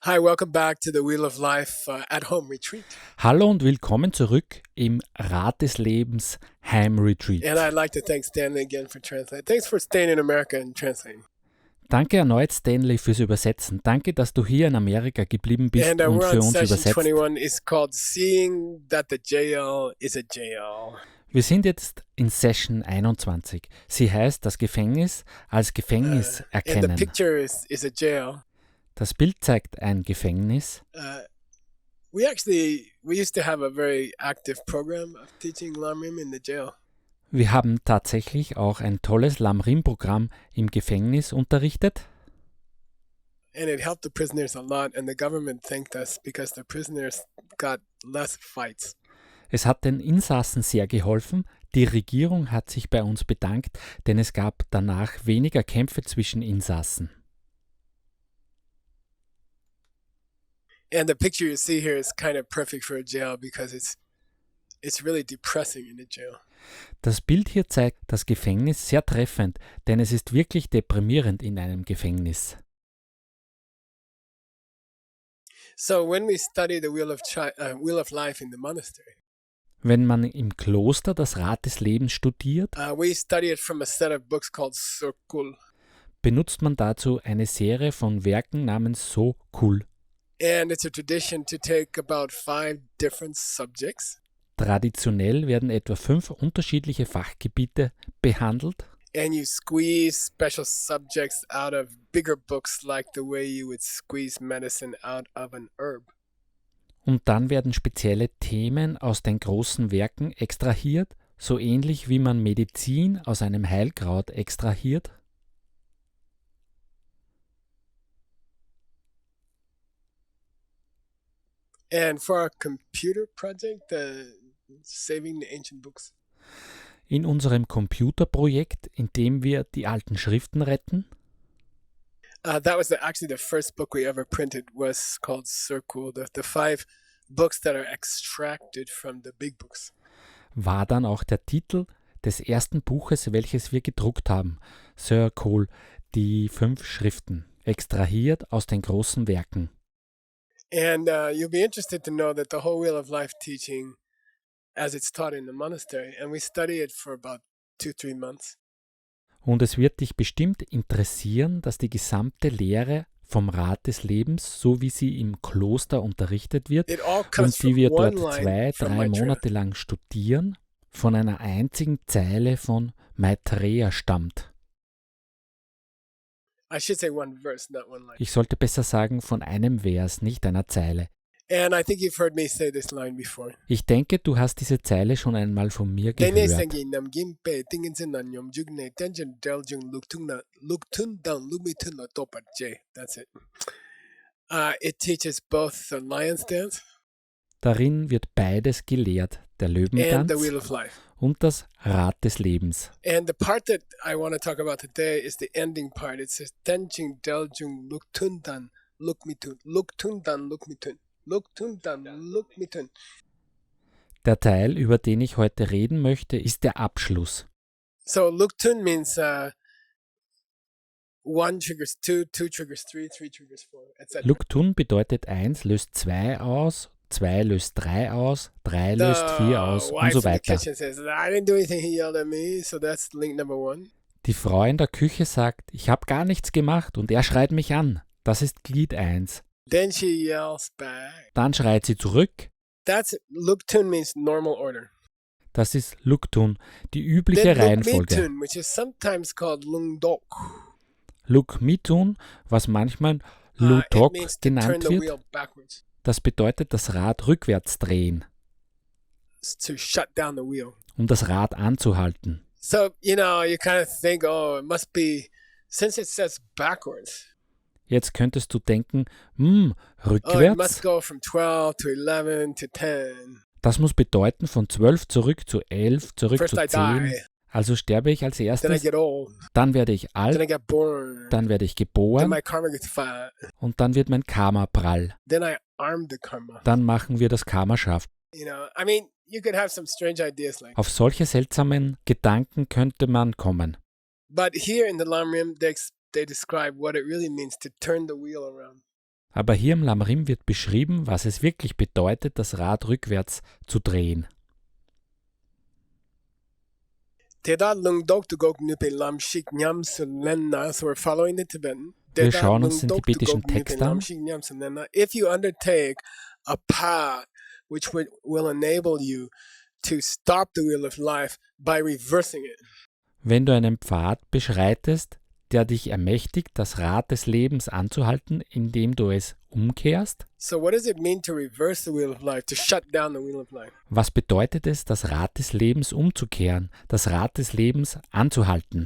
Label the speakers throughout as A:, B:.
A: Hi, welcome back to the Wheel of Life at Home Retreat.
B: Hallo und willkommen zurück im Rat des Lebens Heimretreat.
A: And I'd like to thank Stanley again for translating. Thanks for staying in America and translating.
B: Danke erneut, Stanley, fürs Übersetzen. Danke, dass du hier in Amerika geblieben bist
A: And
B: und
A: we're
B: für
A: on
B: uns
A: session
B: übersetzt.
A: 21. It's called Seeing That the JL is a JL.
B: Wir sind jetzt in Session 21. Sie heißt das Gefängnis als Gefängnis
A: And the
B: erkennen.
A: picture is a jail.
B: Das Bild zeigt ein Gefängnis.
A: We used to have a very active program of teaching Lamrim in the jail.
B: Wir haben tatsächlich auch ein tolles Lamrim-Programm im Gefängnis unterrichtet.
A: And it helped the prisoners a lot, and the government thanked us because the prisoners got less fights.
B: Es hat den Insassen sehr geholfen. Die Regierung hat sich bei uns bedankt, denn es gab danach weniger Kämpfe zwischen Insassen.
A: And the picture you see here is kind of perfect for a jail because it's really depressing in the jail.
B: Das Bild hier zeigt das Gefängnis sehr treffend, denn es ist wirklich deprimierend in einem Gefängnis.
A: So when we study the Wheel of Life in the monastery,
B: Wenn man im Kloster das Rad des Lebens studiert,
A: we study it from a set of books called Circle.
B: benutzt man dazu eine Serie von Werken namens So Cool.
A: And it's a tradition to take about 5 different subjects.
B: Traditionell werden etwa 5 unterschiedliche Fachgebiete behandelt
A: And you squeeze special subjects out of bigger books like the way you would squeeze medicine out of an herb.
B: und dann werden spezielle Themen aus den großen Werken extrahiert, so ähnlich wie man Medizin aus einem Heilkraut extrahiert.
A: And for our computer project, Saving the Ancient Books,
B: In unserem Computerprojekt, in dem wir die alten Schriften retten,
A: that was actually the first book we ever printed was called Circle, the 5 books that are extracted from the big books.
B: war dann auch der Titel des ersten Buches, welches wir gedruckt haben, Sir Cole, die 5 Schriften, extrahiert aus den großen Werken.
A: And you'll be interested to know that the whole Wheel of Life teaching, as it's taught in the monastery, and we study it for about 2-3 months.
B: Und es wird dich bestimmt interessieren, dass die gesamte Lehre vom Rat des Lebens, so wie sie im Kloster unterrichtet wird
A: It all comes
B: und die
A: from
B: wir
A: one
B: dort
A: line from
B: 2-3
A: Maitreya.
B: Monate lang studieren, von einer einzigen Zeile von Maitreya stammt.
A: I should say one verse, not one line.
B: Ich sollte besser sagen, von einem Vers, nicht einer Zeile.
A: And I think you've heard me say this line before.
B: Ich denke, du hast diese Zeile schon einmal von mir
A: Dene
B: gehört.
A: sengi nam gimpe tinginsin nan yom jugne tenjen deljung luktun down lumitun la topat j. That's it. It teaches both the lion's dance
B: Darin wird beides gelehrt, der
A: and the
B: Löwentanz
A: Wheel of Life.
B: und das Rad des Lebens.
A: And the part that I want to talk about today is the ending part. It says tenjing deljung luktundan lukmitun luktundan lukmitun luktundan lukmitun.
B: Der Teil, über den ich heute reden möchte, ist der Abschluss.
A: So luktun means 1 triggers 2, 2 triggers 3, 3 triggers 4, etc.
B: Luktun bedeutet 1 löst 2 aus, 2 löst 3 aus, 3 löst 4 aus und
A: wife
B: so
A: in the
B: weiter.
A: kitchen says, I didn't do anything, he yelled at me. So that's link number 1.
B: Die Frau in der Küche sagt, ich habe gar nichts gemacht und er schreit mich an. Das ist Glied 1.
A: Then she yells back.
B: Dann schreit sie zurück.
A: That's luktun means normal order.
B: Das ist Luktun, die übliche
A: Then
B: Reihenfolge.
A: lukmitun, which is sometimes called lungdok.
B: Lukmitun, was manchmal
A: It
B: Lutok
A: means to turn
B: genannt
A: the
B: wird,
A: wheel backwards.
B: das bedeutet das Rad rückwärts drehen,
A: It's to shut down the wheel.
B: um das Rad anzuhalten.
A: So, you kind of think, it must be, since it says backwards,
B: Jetzt könntest du denken,
A: it must
B: rückwärts,
A: go from 12 to 11 to 10.
B: das muss bedeuten von 12 zurück zu 11, zurück
A: First
B: zu
A: I
B: 10.
A: die,
B: Also sterbe ich als
A: then I
B: erstes,
A: get old,
B: dann werde ich
A: then
B: alt,
A: I get born,
B: dann werde ich
A: then
B: geboren
A: my karma gets fat,
B: und dann wird mein Karma prall.
A: then I arm the karma.
B: Dann machen wir das Karma scharf.
A: You could have some strange ideas like,
B: Auf solche seltsamen Gedanken könnte man kommen.
A: but here in the Lamrim, they describe what it really means to turn the wheel around.
B: Aber hier im Lamrim wird beschrieben, was es wirklich bedeutet, das Rad rückwärts zu drehen.
A: So we're following the Tibetan.
B: Wir schauen uns den tibetischen Text an.
A: If you undertake a path which will enable you to stop the wheel of life by reversing it.
B: Wenn du einen Pfad beschreitest, der dich ermächtigt, das Rad des Lebens anzuhalten, indem du es umkehrst.
A: So what does it mean to reverse the wheel of life, to shut down the wheel of life?
B: Was bedeutet es, das Rad des Lebens umzukehren, das Rad des Lebens anzuhalten?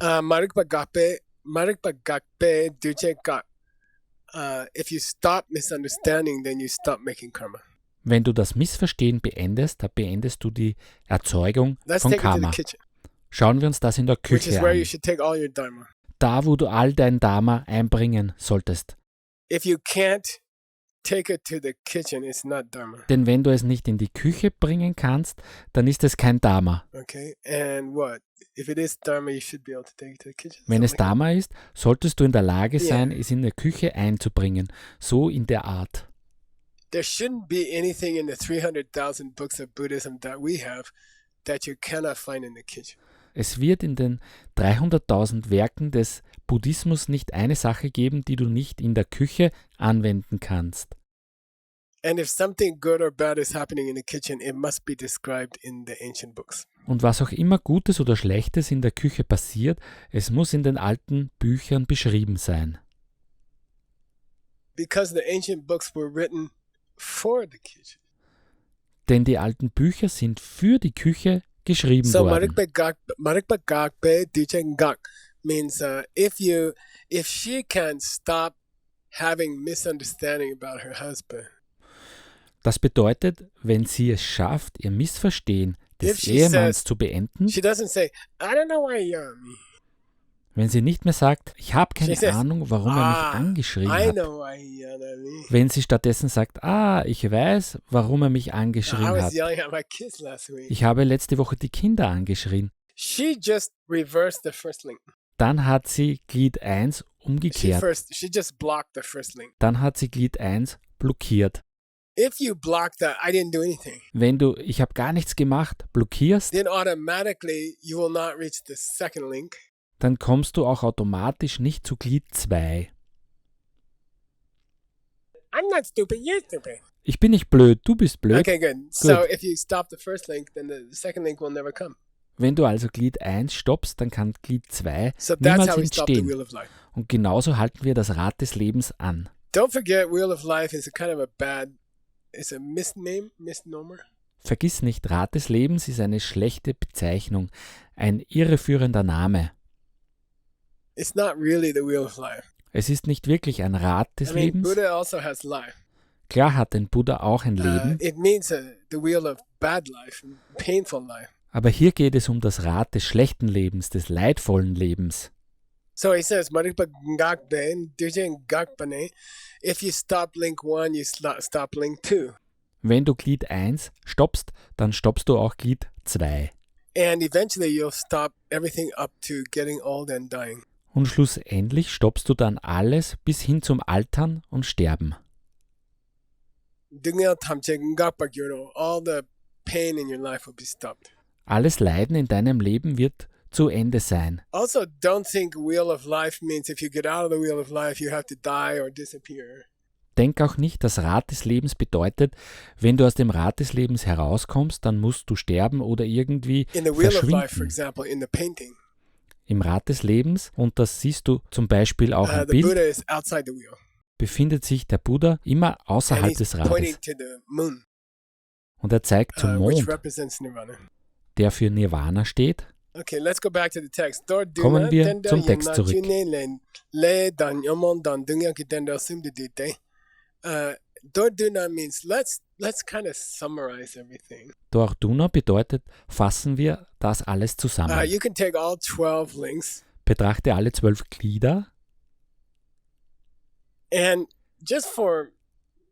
A: If you stop misunderstanding, then you stop making karma.
B: Wenn du das Missverstehen beendest, dann beendest du die Erzeugung
A: Let's
B: von
A: take it to the
B: Karma.
A: kitchen,
B: Schauen wir uns das in der
A: which is
B: Küche
A: where you
B: an.
A: should take all your dharma.
B: Da, wo du all dein Dharma einbringen solltest.
A: If you can't take it to the kitchen, it's not dharma.
B: Denn wenn du es nicht in die Küche bringen kannst, dann ist es kein Dharma.
A: Okay, and what? If it is dharma, you should be able to take it to the kitchen.
B: Wenn es
A: Something like
B: Dharma ist, solltest du in der Lage
A: Yeah.
B: sein, es in der Küche einzubringen. So in der Art.
A: There shouldn't be anything in the 300,000 books of Buddhism that we have that you cannot find in the kitchen.
B: Es wird in den 300.000 Werken des Buddhismus nicht eine Sache geben, die du nicht in der Küche anwenden kannst.
A: And if something good or bad is happening in the kitchen, it must be described in the ancient books.
B: Und was auch immer Gutes oder Schlechtes in der Küche passiert, es muss in den alten Büchern beschrieben sein.
A: Because the ancient books were written for the kitchen.
B: Denn die alten Bücher sind für die Küche geschrieben
A: So
B: worden.
A: Marikpa Gakpe Duchen Gak means if she can stop having misunderstanding about her husband,
B: Das bedeutet, wenn sie es schafft, ihr Missverstehen
A: If
B: des
A: she
B: Ehemanns
A: says-
B: zu beenden,
A: she doesn't say, I don't know why you yell at me.
B: wenn sie nicht mehr sagt, ich habe keine
A: She says,
B: Ahnung, warum er mich angeschrien
A: I
B: hat.
A: know why he yelled at me.
B: Wenn sie stattdessen sagt, ich weiß, warum er mich
A: I
B: angeschrien
A: was
B: hat.
A: yelling at my kids last week.
B: Ich habe letzte Woche die Kinder angeschrien.
A: She just reversed the first link.
B: Dann hat sie Glied 1 umgekehrt.
A: She just blocked the first link.
B: Dann hat sie Glied 1 blockiert.
A: If you block that, I didn't do anything,
B: Wenn du, ich habe gar nichts gemacht, blockierst,
A: then automatically you will not reach the second link.
B: dann kommst du auch automatisch nicht zu Glied 2.
A: I'm not stupid, you're stupid.
B: Ich bin nicht blöd, du bist blöd.
A: Okay, good. So if you stop the first link, then the second link will never come.
B: Wenn du also Glied 1 stoppst, dann kann Glied 2
A: So that's
B: niemals
A: how we stop the
B: entstehen.
A: wheel of life.
B: Und genauso halten wir das Rad des Lebens an.
A: Don't forget, wheel of life is a kind of a bad, it's a misnomer.
B: Vergiss nicht, Rad des Lebens ist eine schlechte Bezeichnung, ein irreführender Name.
A: It's not really the wheel of life.
B: Es ist nicht wirklich ein Rad des
A: I mean,
B: Lebens.
A: Buddha also has life.
B: Klar hat ein Buddha auch ein Leben,
A: It means the wheel of bad life, painful life.
B: aber hier geht es um das Rad des schlechten Lebens, des leidvollen Lebens.
A: So he says, "Marikpa Gakbe, Dujen Gakpane." If you stop link 1, you stop link 2.
B: Wenn du Glied 1 stoppst, dann stoppst du auch Glied 2.
A: And eventually you'll stop everything up to getting old and dying.
B: Und schlussendlich stoppst du dann alles bis hin zum Altern und Sterben.
A: Dungel Tamche Gakpak Yoro, all the pain in your life will be stopped.
B: Alles Leiden in deinem Leben wird zu Ende sein.
A: Also, don't think wheel of life means if you get out of the wheel of life, you have to die or disappear.
B: Denk auch nicht, das Rad des Lebens bedeutet, wenn du aus dem Rad des Lebens herauskommst, dann musst du sterben oder irgendwie
A: In the wheel of life, for
B: verschwinden.
A: example, in the painting,
B: Im Rad des Lebens, und das siehst du zum Beispiel auch im
A: the Buddha
B: Bild,
A: is outside the wheel.
B: befindet sich der Buddha immer
A: And
B: außerhalb
A: he's
B: des
A: pointing
B: Rades.
A: to the moon,
B: Und er zeigt zum
A: which
B: Mond,
A: represents nirvana.
B: der für Nirvana steht.
A: Okay, let's go back to the text.
B: Kommen wir zum Text zurück.
A: Dorduna means let's kind of summarize everything.
B: Dorduna bedeutet, fassen wir das alles zusammen.
A: You can take all 12 links
B: Betrachte alle 12 Glieder
A: and just for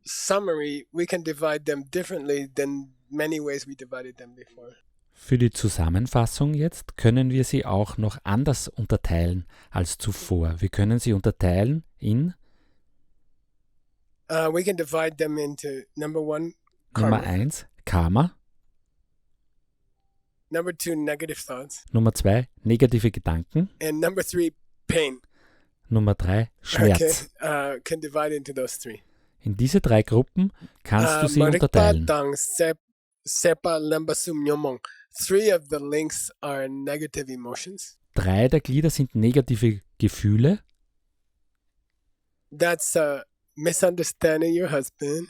A: summary, we can divide them differently than many ways we divided them before.
B: Für die Zusammenfassung jetzt können wir sie auch noch anders unterteilen als zuvor. Wir können sie unterteilen in
A: We can divide them into number 1,
B: Nummer
A: karma.
B: 1, Karma.
A: Number 2, negative thoughts.
B: Nummer 2, negative Gedanken.
A: And number 3, pain.
B: Nummer 3, Schmerz.
A: Okay. Can divide into those 3.
B: In diese 3 Gruppen kannst du sie unterteilen.
A: Tang sepa lamba sum nyomong. 3 of the links are negative emotions.
B: 3 der Glieder sind negative Gefühle.
A: That's misunderstanding your husband.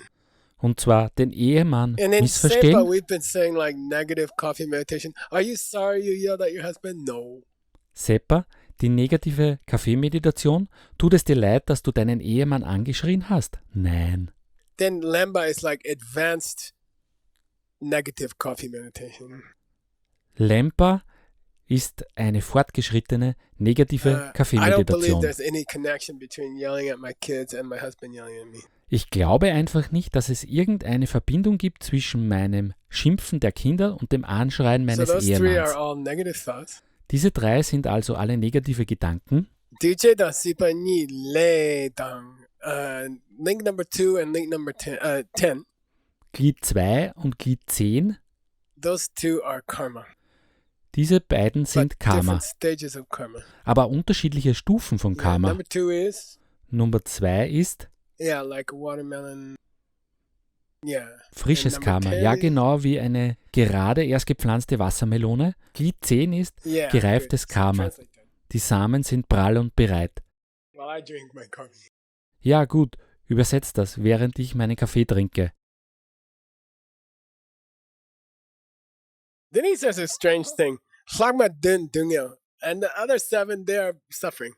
B: Und zwar den Ehemann
A: And in Sepa,
B: missverstehen.
A: we've been saying like negative coffee meditation. Are you sorry you yelled at your husband? No.
B: Sepa, die negative Kaffeemeditation. Tut es dir leid, dass du deinen Ehemann angeschrien hast? Nein.
A: Then Lamba is like advanced negative coffee meditation.
B: Lempa ist eine fortgeschrittene negative
A: I don't believe
B: Kaffeemeditation.
A: there's any connection between yelling at my kids and my husband yelling at me.
B: Ich glaube einfach nicht, dass es irgendeine Verbindung gibt zwischen meinem Schimpfen der Kinder und dem Anschreien
A: So
B: meines
A: those 3 are
B: Ehemanns.
A: all negative thoughts.
B: Diese 3 sind also alle negative Gedanken.
A: DJ da sipa ni le dang. Link number 2 and link number 10.
B: Glied 2 und Glied 10,
A: Those 2 are karma.
B: diese beiden
A: But
B: sind Karma,
A: different stages of karma.
B: aber unterschiedliche Stufen von
A: Yeah,
B: Karma.
A: number 2 is
B: Nummer 2 ist
A: like a watermelon. Yeah.
B: frisches
A: And number
B: Karma,
A: 10
B: ja
A: is-
B: genau wie eine gerade erst gepflanzte Wassermelone. Glied 10 ist
A: Yeah.
B: gereiftes
A: good. So
B: Karma.
A: translate that.
B: Die Samen sind prall und bereit.
A: While I drink my coffee.
B: Ja gut, übersetzt das, während ich meinen Kaffee trinke.
A: Then he says a strange thing. Flagma dun dungyo. And the other 7, they are suffering.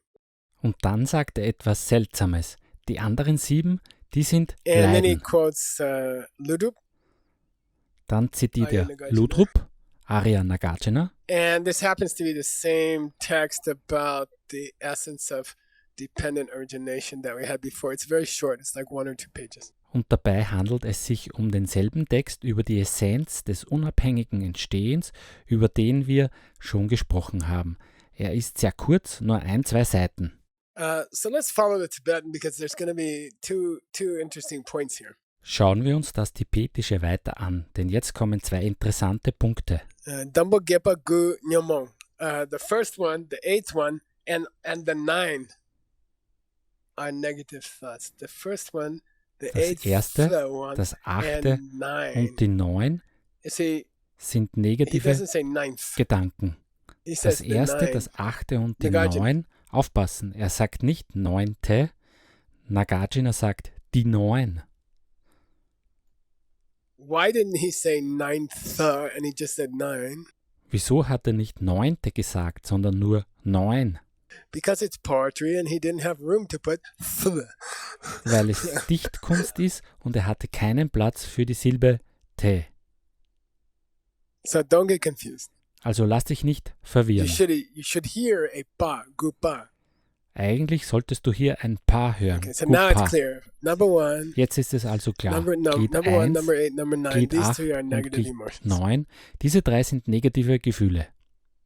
B: Und dann sagt er etwas Seltsames. Die anderen 7, die sind
A: And then he
B: Leiden.
A: quotes Ludup.
B: Dann zitiert
A: Arya
B: er
A: Nagarjuna.
B: Ludrup, Arya Nagarjuna.
A: And this happens to be the same text about the essence of dependent origination that we had before. It's very short. It's like 1 or 2 pages.
B: Und dabei handelt es sich um denselben Text über die Essenz des unabhängigen Entstehens, über den wir schon gesprochen haben. Er ist sehr kurz, nur 1-2 Seiten.
A: So let's follow the Tibetan because there's going to be two interesting points here.
B: Schauen wir uns das Tibetische weiter an, denn jetzt kommen 2 interessante Punkte.
A: Dambo Gepa Gu Nyomong. The first one, the 8th one, and the 9 are negative thoughts. The first one, the
B: Das
A: 8th
B: erste,
A: one,
B: das 8.
A: and 9.
B: und die 9
A: You see,
B: sind
A: he
B: negative
A: doesn't say 9th.
B: Gedanken.
A: He says
B: Das
A: the
B: erste,
A: 9.
B: das 8. und die
A: Nagarjuna.
B: 9, aufpassen, er sagt nicht 9. Nagarjuna sagt die 9.
A: Why didn't he say 9th and he just said 9?
B: Wieso hat er nicht 9. gesagt, sondern nur 9?
A: Because it's poetry and he didn't have room to put th.
B: Weil es Dichtkunst ist und er hatte keinen Platz für die Silbe T.
A: So don't get confused.
B: Also lass dich nicht
A: You
B: verwirren.
A: should hear a pa, gu pa.
B: Eigentlich solltest du hier ein Paar hören.
A: Okay, so now it's
B: Gupa.
A: clear. Number 1,
B: Jetzt ist es also klar. Glied
A: number 1,
B: 1,
A: number 8, number 9.
B: Glied
A: These
B: 8
A: three are
B: und
A: negative
B: Glied
A: emotions.
B: 9. Diese 3 sind negative Gefühle.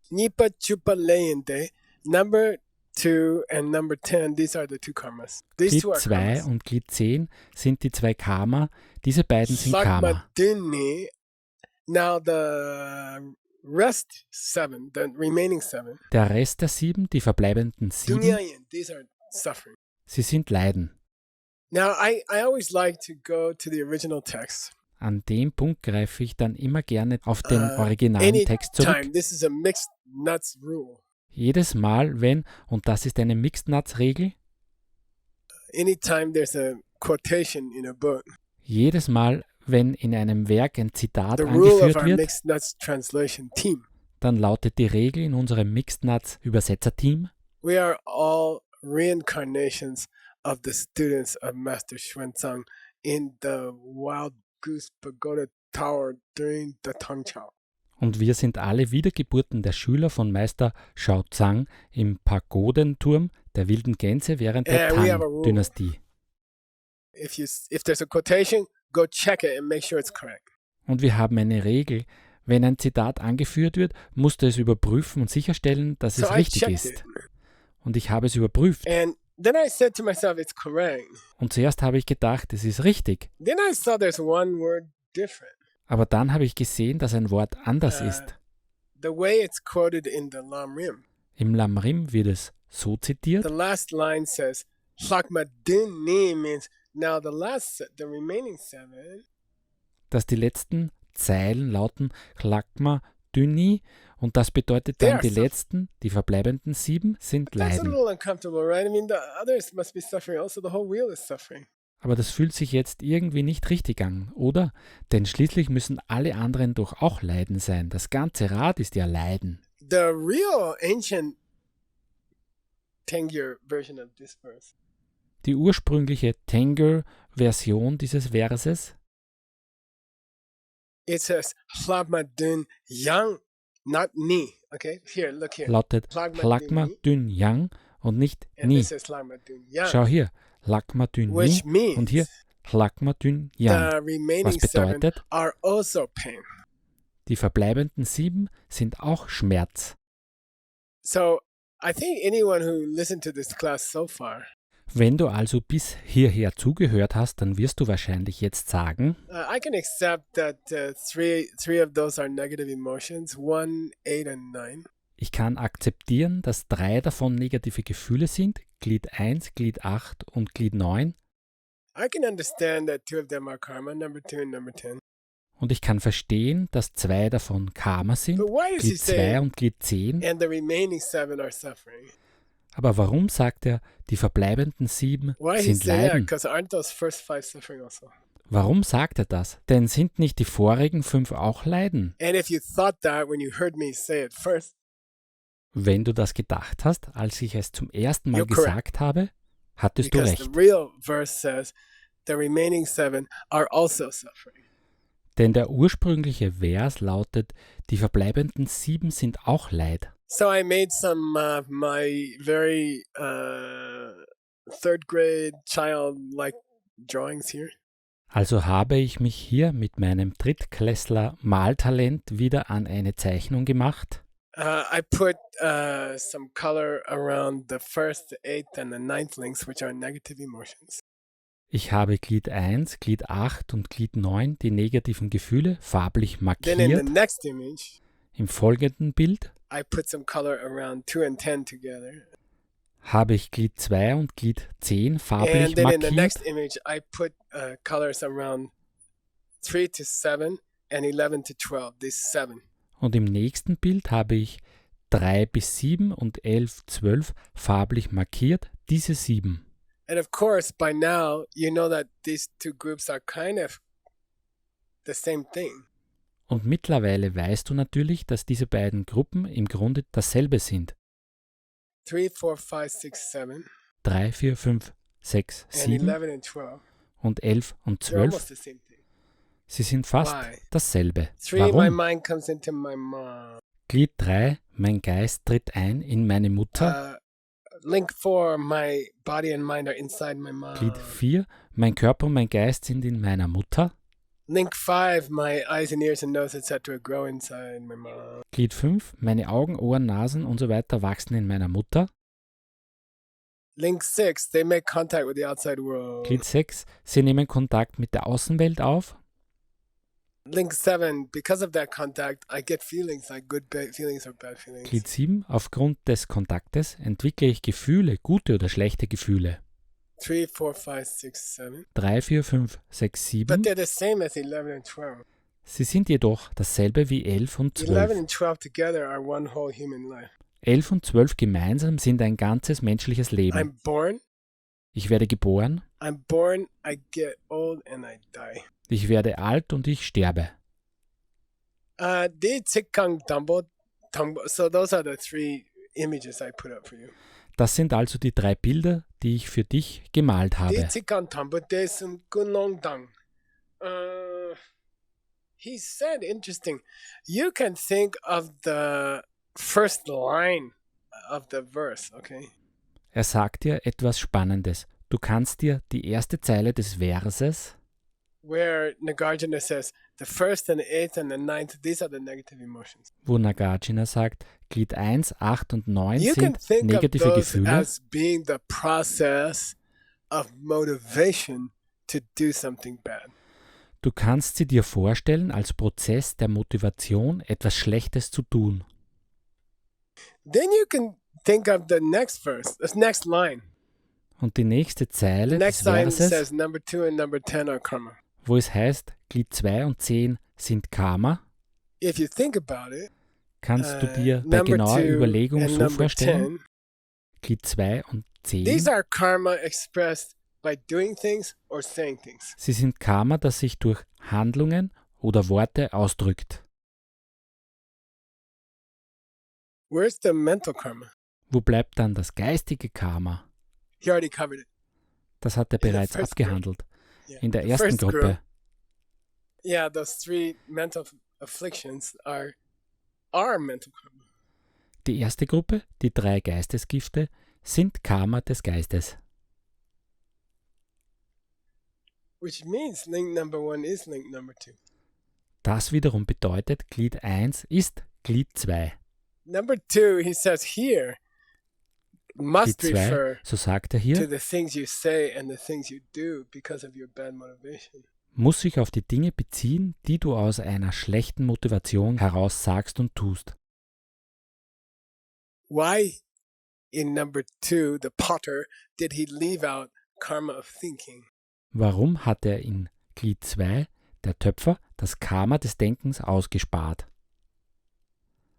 A: Nipa chupa leyente. Number 2 and number 10, these are the 2 karmas. These
B: Glied
A: 2 are
B: 2
A: karmas.
B: und Glied 10 sind die 2 Karma. Diese beiden sind Karma.
A: Sagmadini. Now the rest 7, the remaining 7.
B: Der Rest der 7, die verbleibenden 7,
A: Dunyayan, these are suffering.
B: sie sind Leiden.
A: Now, I always like to go to the original text.
B: An dem Punkt greife ich dann immer gerne auf den originalen Text zurück.
A: Anytime, this is a mixed nuts rule.
B: Jedes Mal, wenn, und das ist eine Mixed Nuts Regel,
A: Anytime there's a quotation in a book,
B: jedes Mal, wenn in einem Werk ein Zitat
A: the rule of
B: angeführt
A: our
B: wird,
A: mixed nuts translation team,
B: dann lautet die Regel in unserem Mixed Nuts Übersetzerteam:
A: we are all reincarnations of the students of Master Xuanzang in the Wild Goose Pagoda Tower during the Tangchao.
B: Und wir sind alle Wiedergeburten der Schüler von Meister Shaozang im Pagodenturm der wilden Gänse während der
A: And we have a rule.
B: Tang-Dynastie.
A: If there's a quotation, go check it and make sure it's correct.
B: Und wir haben eine Regel: Wenn ein Zitat angeführt wird, musst du es überprüfen und sicherstellen, dass es
A: So I
B: richtig
A: checked
B: ist.
A: it.
B: Und ich habe es überprüft.
A: And Then I said to myself, it's correct.
B: Und zuerst habe ich gedacht, es ist richtig.
A: Then I saw there's one word different.
B: Aber dann habe ich gesehen, dass ein Wort anders ist.
A: The way it's quoted in the Lamrim.
B: Im Lamrim wird es so zitiert.
A: The last line says, Chlakmaduni means now the remaining 7.
B: Dass die letzten Zeilen lauten Chlakma Dyni und das bedeutet dann, die letzten, die verbleibenden 7 sind
A: That's a
B: Leiden.
A: little uncomfortable, right? I mean, the others must be suffering also. The whole wheel is suffering.
B: Aber das fühlt sich jetzt irgendwie nicht richtig an, oder? Denn schließlich müssen alle anderen doch auch Leiden sein. Das ganze Rad ist ja Leiden.
A: The real ancient Tengyur version of this verse.
B: Die ursprüngliche Tengyur-Version dieses Verses,
A: it says Chlakmadun Yang, not Ni. Okay, here, look here.
B: lautet Chlakma Dün Yang und nicht
A: And
B: Ni.
A: this is Chlakmadun Yang,
B: Schau hier, Chlakma Dün
A: which
B: Ni
A: means
B: und hier Chlakma Dün
A: the
B: Yang. Was
A: remaining 7
B: bedeutet,
A: are also pain.
B: die verbleibenden 7 sind auch Schmerz.
A: So I think anyone who listened to this class so far,
B: Wenn du also bis hierher zugehört hast, dann wirst du wahrscheinlich jetzt sagen,
A: I can accept that three of those are negative emotions, 1, 8, and 9.
B: ich kann akzeptieren, dass 3 davon negative Gefühle sind, Glied 1, Glied 8 und Glied 9.
A: I can understand that 2 of them are karma, number 2 and number 10.
B: Und ich kann verstehen, dass 2 davon Karma sind,
A: But why does he
B: Glied 2
A: say,
B: und Glied 10.
A: and the remaining 7 are suffering?
B: Aber warum sagt er, die verbleibenden 7
A: Why he
B: sind
A: say that?
B: Leiden?
A: Because aren't those first 5 suffering also?
B: Warum sagt er das? Denn sind nicht die vorigen 5 auch Leiden?
A: And if you thought that when you heard me say it first,
B: Wenn du das gedacht hast, als ich es zum ersten Mal
A: You're correct.
B: gesagt habe, hattest du
A: because the
B: recht.
A: real verse says the remaining 7 are also suffering.
B: Denn der ursprüngliche Vers lautet, die verbleibenden 7 sind auch Leid.
A: So I made some of my very third grade childlike drawings here.
B: Also habe ich mich hier mit meinem Drittklässler Maltalent wieder an eine Zeichnung gemacht.
A: I put some color around the first, 8th, and the 9th links, which are negative emotions.
B: Ich habe Glied 1, Glied 8 und Glied 9, die negativen Gefühle, farblich
A: Then in the
B: markiert.
A: next image,
B: Im folgenden Bild
A: I put some color around 2 and 10 together.
B: habe ich Glied 2 und Glied 10
A: And
B: farblich
A: then in the
B: markiert.
A: next image, I put colors around 3 to 7 and 11 to 12, these 7.
B: Und im nächsten Bild habe ich 3 bis 7 und 11, 12 farblich markiert, diese 7.
A: And of course, by now, you know that these 2 groups are kind of the same thing.
B: Und mittlerweile weißt du natürlich, dass diese beiden Gruppen im Grunde dasselbe sind.
A: 3, 4, 5, 6, 7,
B: 3, 4, 5, 6,
A: and
B: 7
A: 11 and 12.
B: und 11 und
A: They're
B: 12.
A: almost the same thing.
B: Sie sind fast
A: Why?
B: dasselbe.
A: 3, my
B: Warum?
A: mind comes into my mom.
B: Glied 3, mein Geist tritt ein in meine Mutter.
A: Link 4, my body and mind are inside my mom.
B: Glied 4, mein Körper und mein Geist sind in meiner Mutter.
A: Link 5, my eyes and ears and nose, etc. grow inside my mom.
B: Glied 5, meine Augen, Ohren, Nasen und so weiter wachsen in meiner Mutter.
A: Link 6, they make contact with the outside world.
B: Glied 6, sie nehmen Kontakt mit der Außenwelt auf.
A: Link 7, because of that contact, I get feelings like good feelings or bad feelings.
B: Glied 7, aufgrund des Kontaktes entwickle ich Gefühle, gute oder schlechte Gefühle.
A: 3, 4, 5, 6, 7.
B: 3, 4, 5, 6,
A: But
B: 7.
A: they're the same as 11 and 12.
B: Sie sind jedoch dasselbe wie 11 und
A: 11
B: 12.
A: and 12 together are one whole human life.
B: 11 und 12 gemeinsam sind ein ganzes menschliches Leben.
A: I'm born,
B: Ich werde geboren,
A: I get old, and I die.
B: ich werde alt und ich sterbe.
A: Di Tsikang Dumbo. So those are the 3 images I put up for you.
B: Das sind also die 3 Bilder, die ich für dich gemalt
A: Di
B: habe.
A: Tsikang Dumbo Desum Kunlong Dang. He said, interesting, you can think of the first line of the verse, okay?
B: Er sagt dir etwas Spannendes. Du kannst dir die erste Zeile des Verses,
A: where Nagarjuna says the first and the eighth and the ninth, these are the negative emotions.
B: Wo Nagarjuna sagt, Glied 1, 8 und 9
A: You can
B: sind
A: think of
B: negative
A: those
B: Gefühle.
A: as being the process of motivation to do something bad.
B: Du kannst sie dir vorstellen als Prozess der Motivation, etwas Schlechtes zu tun.
A: Then you can think of the next verse, this next line.
B: Und die nächste
A: The
B: Zeile
A: next
B: des
A: line
B: Verses,
A: says number 2 and number 10 are karma.
B: wo es heißt, Glied 2 und 10 sind Karma,
A: If you think about it,
B: kannst du dir bei
A: number
B: genauer
A: 2
B: Überlegung
A: and
B: so
A: number
B: vorstellen,
A: 10,
B: Glied 2 und 10,
A: these are karma expressed by doing things or saying things.
B: sie sind Karma, das sich durch Handlungen oder Worte ausdrückt.
A: Where's the mental karma?
B: Wo bleibt dann das geistige Karma?
A: He already covered it.
B: Das hat er
A: In the
B: bereits
A: first
B: abgehandelt.
A: Yeah.
B: In der
A: The
B: ersten
A: first
B: Gruppe.
A: group, yeah, those 3 mental afflictions are mental karma.
B: Die erste Gruppe, die 3 Geistesgifte, sind Karma des Geistes.
A: Which means link number 1 is link number 2.
B: Das wiederum bedeutet, Glied 1 ist Glied 2.
A: Number 2, he says here, must
B: Glied 2,
A: refer
B: so sagt er
A: to
B: hier,
A: the things you say and the things you do because of your bad motivation.
B: muss sich auf die Dinge beziehen, die du aus einer schlechten Motivation heraus sagst und tust.
A: Why in number 2, the potter, did he leave out karma of thinking?
B: Warum hat er in Glied 2, der Töpfer, das Karma des Denkens ausgespart?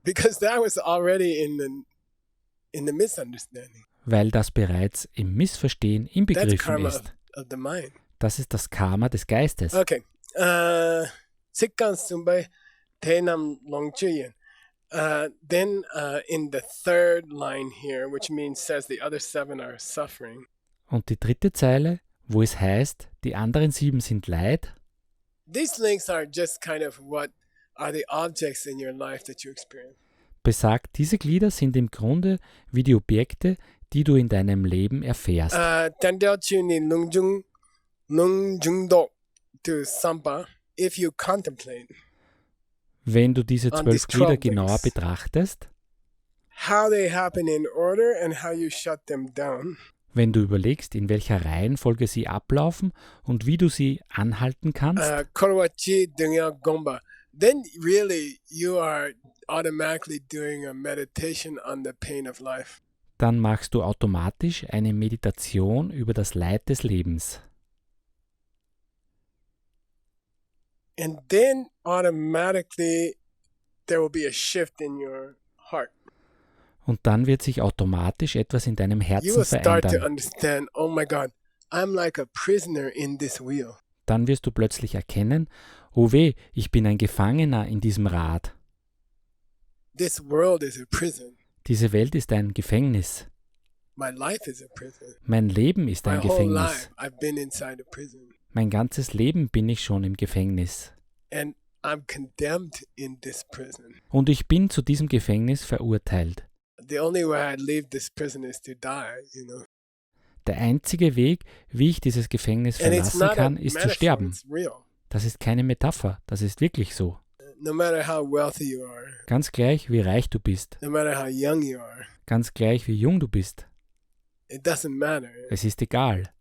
A: Because that was already in the misunderstanding.
B: Weil das bereits im Missverstehen
A: That's
B: inbegriffen
A: karma
B: ist.
A: of the mind.
B: Das ist das Karma des Geistes.
A: Okay. Sikkan Sumbai Tenam Longchuyen. Then in the third line here, which means says the other 7 are suffering.
B: Und die dritte Zeile, wo es heißt, die anderen 7 sind Leid,
A: These links are just kind of what are the objects in your life that you experience.
B: besagt, diese Glieder sind im Grunde wie die Objekte, die du in deinem Leben erfährst.
A: Tandel ni lungjungdo to sampa if you contemplate
B: Wenn du diese
A: on
B: 12
A: these
B: Glieder
A: 12
B: genauer
A: links.
B: betrachtest,
A: how they happen in order and how you shut them down.
B: wenn du überlegst, in welcher Reihenfolge sie ablaufen und wie du sie anhalten kannst,
A: Korwachi Dunya Gomba. Then really you are automatically doing a meditation on the pain of life.
B: dann machst du automatisch eine Meditation über das Leid des Lebens.
A: And then automatically there will be a shift in your heart.
B: Und dann wird sich automatisch etwas in deinem
A: You
B: Herzen
A: will start to
B: verändern.
A: understand, oh my God, I'm like a prisoner in this wheel.
B: Dann wirst du plötzlich erkennen, oh weh, ich bin ein Gefangener in diesem Rad.
A: This world is a prison.
B: Diese Welt ist ein Gefängnis.
A: My life is a prison.
B: Mein Leben ist
A: My
B: ein
A: whole
B: Gefängnis.
A: life I've been inside a prison.
B: Mein ganzes Leben bin ich schon im Gefängnis.
A: And I'm condemned in this prison.
B: Und ich bin zu diesem Gefängnis verurteilt.
A: The only way I leave this prison is to die, you know.
B: Der einzige Weg, wie ich dieses Gefängnis
A: And it's
B: verlassen
A: not a
B: kann, ist zu
A: metaphor,
B: sterben.
A: it's real.
B: Das ist keine Metapher, das ist wirklich so.
A: No matter how wealthy you are,
B: Ganz gleich, wie reich du bist.
A: no matter how young you are,
B: Ganz gleich, wie jung du bist.
A: it doesn't matter.
B: Es ist egal.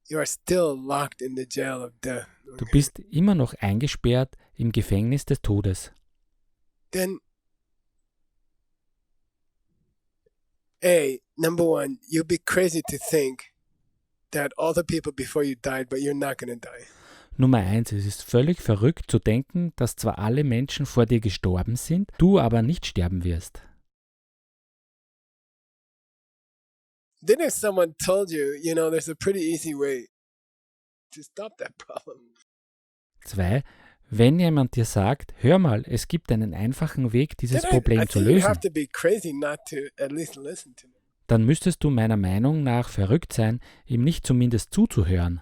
A: You are still locked in the jail of death.
B: Du bist immer noch eingesperrt im Gefängnis des Todes.
A: Then, number 1, you'd be crazy to think that all the people before you died, but you're not going to die.
B: Nummer 1, es ist völlig verrückt zu denken, dass zwar alle Menschen vor dir gestorben sind, du aber nicht sterben wirst.
A: Then if someone told you, you know, there's a pretty easy way to stop that problem.
B: 2, wenn jemand dir sagt, hör mal, es gibt einen einfachen Weg, dieses
A: Then I
B: Problem zu
A: think you
B: lösen,
A: have to be crazy not to at least listen to them.
B: dann müsstest du meiner Meinung nach verrückt sein, ihm nicht zumindest zuzuhören.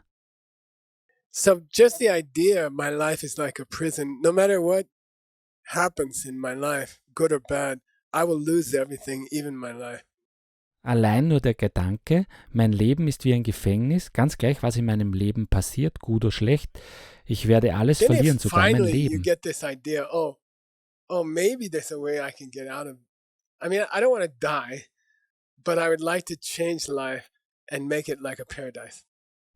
A: So just the idea my life is like a prison, no matter what happens in my life, good or bad, I will lose everything, even my life.
B: Allein nur der Gedanke, mein Leben ist wie ein Gefängnis, ganz gleich, was in meinem Leben passiert, gut oder schlecht, ich werde alles
A: Then
B: verlieren,
A: if
B: sogar mein
A: finally you
B: Leben.
A: get this idea, maybe there's a way I can get out of. I mean, I don't want to die, but I would like to change life and make it like a paradise.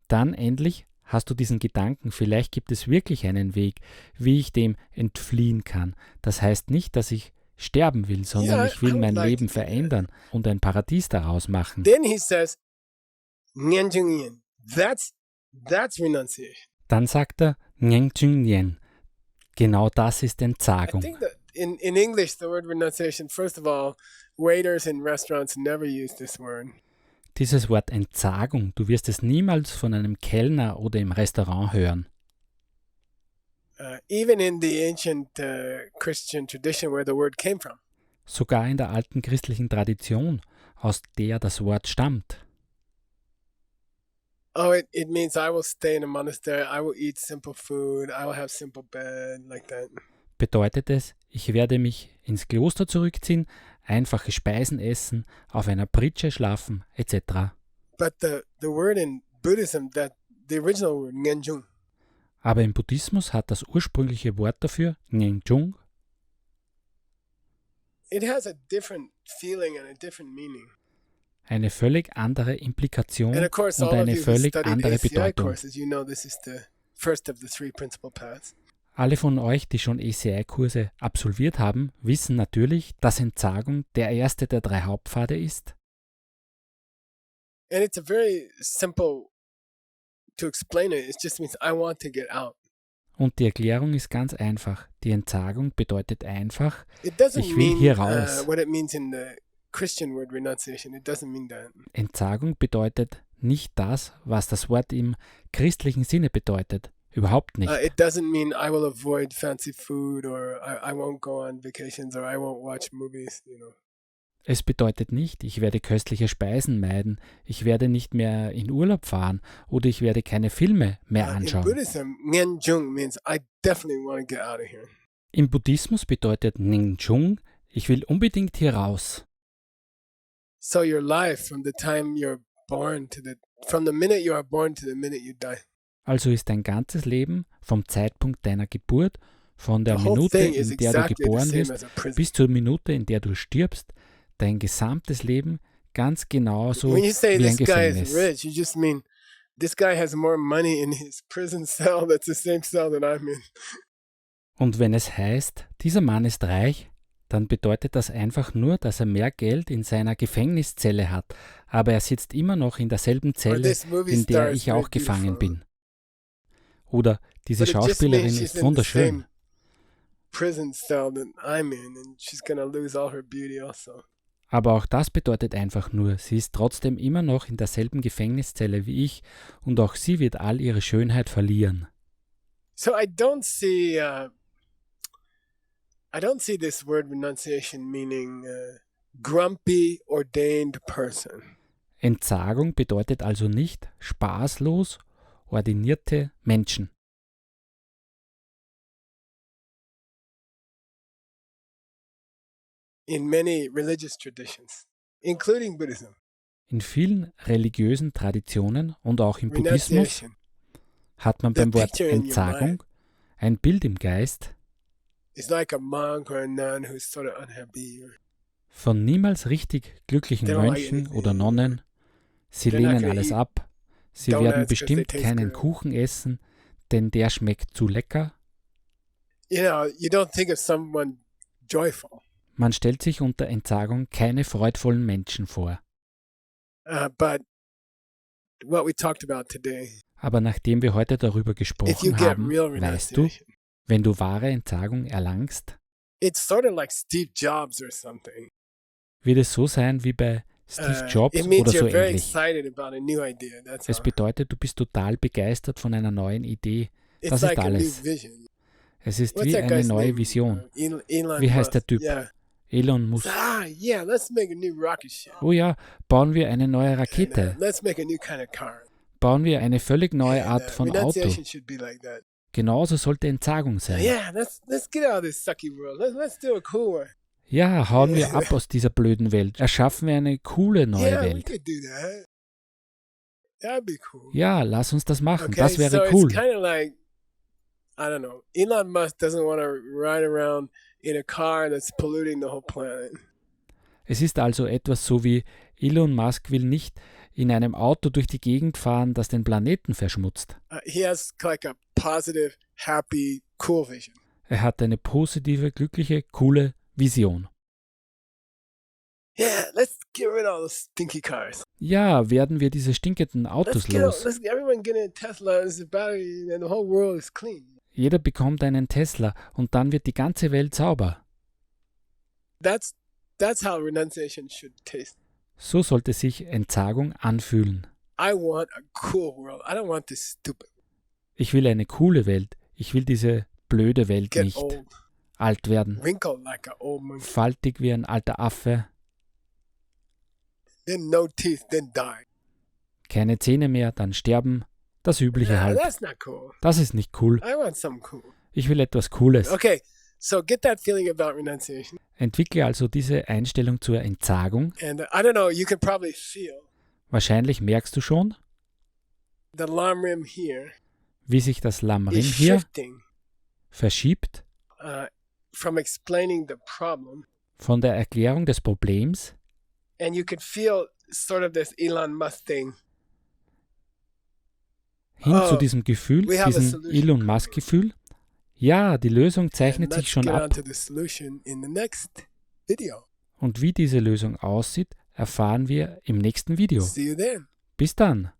B: Dann endlich hast du diesen Gedanken, vielleicht gibt es wirklich einen Weg, wie ich dem entfliehen kann. Das heißt nicht, dass ich sterben will, sondern
A: Yeah,
B: ich will
A: I would
B: mein
A: like
B: Leben
A: to do that.
B: verändern und ein Paradies daraus machen.
A: Then he says, Nyanjungyin. That's renunciation.
B: Dann sagt er, Nyeng Chung Nyen. Genau das ist
A: I
B: Entsagung.
A: think that in English, the word renunciation, first of all, waiters in restaurants never use this word.
B: Dieses Wort Entsagung, du wirst es niemals von einem Kellner oder im Restaurant hören.
A: Even in the ancient Christian tradition where the word came from.
B: Sogar in der alten christlichen Tradition, aus der das Wort stammt.
A: Oh, it means I will stay in a monastery, I will eat simple food, I will have simple bed, like that.
B: Bedeutet es, ich werde mich ins Kloster zurückziehen, einfache Speisen essen, auf einer Pritsche schlafen, etc.
A: But the word in Buddhism, that the original word, Ngenjung,
B: Aber im Buddhismus hat das ursprüngliche Wort dafür, Nyingchung,
A: it has a different feeling and a different meaning.
B: eine völlig andere Implikation
A: And of course,
B: und
A: all of
B: eine
A: you who
B: völlig
A: studied
B: andere
A: ACI
B: Bedeutung.
A: courses, you know this is the first of the three principal paths.
B: Alle von euch, die schon ACI-Kurse absolviert haben, wissen natürlich, dass Entsagung der erste der 3 Hauptpfade ist.
A: And it's a very simple to explain it. It just means I want to get out.
B: Und die Erklärung ist ganz einfach. Die Entsagung bedeutet einfach,
A: It doesn't
B: ich will
A: mean
B: hier raus.
A: what it means in the Christian word renunciation. It doesn't mean that.
B: Entsagung bedeutet nicht das, was das Wort im christlichen Sinne bedeutet. Überhaupt nicht.
A: It doesn't mean I will avoid fancy food or I won't go on vacations or I won't watch movies, you know.
B: Es bedeutet nicht, ich werde köstliche Speisen meiden, ich werde nicht mehr in Urlaub fahren oder ich werde keine Filme mehr
A: In
B: anschauen.
A: Buddhism, Ngenjung means I definitely want to get out of here.
B: Im Buddhismus bedeutet Nyingchung, ich will unbedingt hier raus.
A: So your life from the time you're born from the minute you are born to the minute you die.
B: Also ist dein ganzes Leben vom Zeitpunkt deiner Geburt, von der
A: The whole
B: Minute,
A: thing is
B: in der du
A: exactly the
B: geboren
A: same
B: wirst,
A: as a prison.
B: bis zur Minute, in der du stirbst, dein gesamtes Leben ganz genauso
A: When you say
B: wie ein
A: this guy is
B: Gefängnis.
A: rich, you just mean this guy has more money in his prison cell that's the same cell that I'm in.
B: Und wenn es heißt, dieser Mann ist reich, dann bedeutet das einfach nur, dass er mehr Geld in seiner Gefängniszelle hat, aber er sitzt immer noch in derselben
A: Or
B: Zelle,
A: this movie
B: in der
A: star is
B: ich
A: very
B: auch gefangen
A: beautiful.
B: bin. Oder diese
A: But it just
B: Schauspielerin
A: means she's
B: ist
A: in the
B: wunderschön.
A: same prison cell that I'm in, and she's gonna lose all her beauty also.
B: Aber auch das bedeutet einfach nur, sie ist trotzdem immer noch in derselben Gefängniszelle wie ich und auch sie wird all ihre Schönheit verlieren.
A: So I don't see this word renunciation meaning grumpy, ordained person.
B: Entsagung bedeutet also nicht spaßlos, ordinierte Menschen.
A: In many religious traditions, including Buddhism,
B: In vielen religiösen Traditionen und auch im Buddhismus
A: renunciation
B: hat man
A: The
B: beim Wort
A: picture in your
B: Entsagung ein Bild im Geist
A: is like a monk or a nun who's sort of unhappy.
B: von niemals richtig glücklichen
A: They don't like
B: Mönchen
A: anything.
B: oder Nonnen. Sie
A: They're not
B: lehnen
A: gonna
B: alles
A: eat
B: ab. Sie
A: donuts
B: werden
A: 'cause they
B: bestimmt
A: taste
B: keinen
A: good.
B: Kuchen essen, denn der schmeckt zu lecker.
A: You know, you don't think of someone joyful.
B: Man stellt sich unter Entsagung keine freudvollen Menschen vor.
A: But what we talked about today,
B: Aber nachdem wir heute darüber
A: if you
B: gesprochen
A: get
B: haben,
A: real
B: weißt du,
A: renunciation,
B: wenn du wahre Entsagung erlangst,
A: it's sort of like Steve Jobs or something.
B: wird es so sein wie bei Steve Jobs
A: It means
B: oder so
A: you're very
B: ähnlich.
A: excited about a new idea. That's
B: Es
A: all.
B: bedeutet, du bist total begeistert von einer neuen Idee.
A: It's
B: das ist
A: like a new
B: alles.
A: vision.
B: Es ist
A: What's
B: wie
A: that
B: eine
A: guy's
B: neue
A: name?
B: Vision.
A: Elon
B: Wie heißt der
A: Musk.
B: Typ?
A: Yeah.
B: Elon Musk.
A: Yeah, let's make a new rocket ship.
B: Oh ja, bauen wir eine neue
A: And,
B: Rakete.
A: let's make a new kind of car.
B: Bauen wir eine völlig neue
A: And,
B: Art von Auto.
A: renunciation should be like that.
B: Genauso sollte Entsagung sein.
A: Yeah, let's get out of this sucky world. Let's do a cool one.
B: Ja, hauen wir ab aus dieser blöden Welt. Erschaffen wir eine coole neue
A: Yeah, we
B: Welt.
A: could do that. That'd be cool.
B: Ja, lass uns das machen.
A: Okay,
B: Das
A: so
B: wäre
A: it's
B: cool.
A: kind of like, I don't know, Elon Musk doesn't want to ride around in a car that's polluting the whole planet.
B: Es ist also etwas so wie Elon Musk will nicht in einem Auto durch die Gegend fahren, das den Planeten verschmutzt.
A: He has like a positive, happy, cool vision.
B: Er hat eine positive, glückliche, coole Vision.
A: Yeah, let's get rid of all those stinky cars.
B: Ja, werden wir diese stinkenden Autos los.
A: Let's everyone get in a Tesla. It's a battery, and the whole world is clean.
B: Jeder bekommt einen Tesla und dann wird die ganze Welt sauber.
A: That's how renunciation should taste.
B: So sollte sich Entsagung anfühlen.
A: I want a cool world. I don't want this stupid.
B: Ich will eine coole Welt. Ich will diese blöde Welt
A: Get
B: nicht.
A: old,
B: Alt werden,
A: wrinkled like an old monkey,
B: faltig wie ein alter Affe,
A: then no teeth, then die.
B: keine Zähne mehr, dann sterben. Das Übliche
A: Nah,
B: halt.
A: that's not cool.
B: Das ist nicht cool.
A: I want something cool.
B: Ich will etwas Cooles.
A: Okay, so get that feeling about renunciation.
B: Entwickle also diese Einstellung zur Entsagung.
A: And I don't know, you can probably feel
B: Wahrscheinlich merkst du schon,
A: the alarm rim here
B: wie sich das Lammrim
A: is
B: hier
A: shifting
B: verschiebt
A: from explaining the problem.
B: von der Erklärung des Problems
A: And you can feel sort of this Elon Musk thing.
B: hin
A: Oh,
B: zu diesem Gefühl,
A: we have a
B: diesem
A: solution.
B: Elon Musk-Gefühl. Ja, die Lösung
A: And
B: zeichnet sich
A: let's
B: schon
A: get
B: ab.
A: on to the solution in the next video.
B: Und wie diese Lösung aussieht, erfahren wir im nächsten Video.
A: See you then.
B: Bis dann!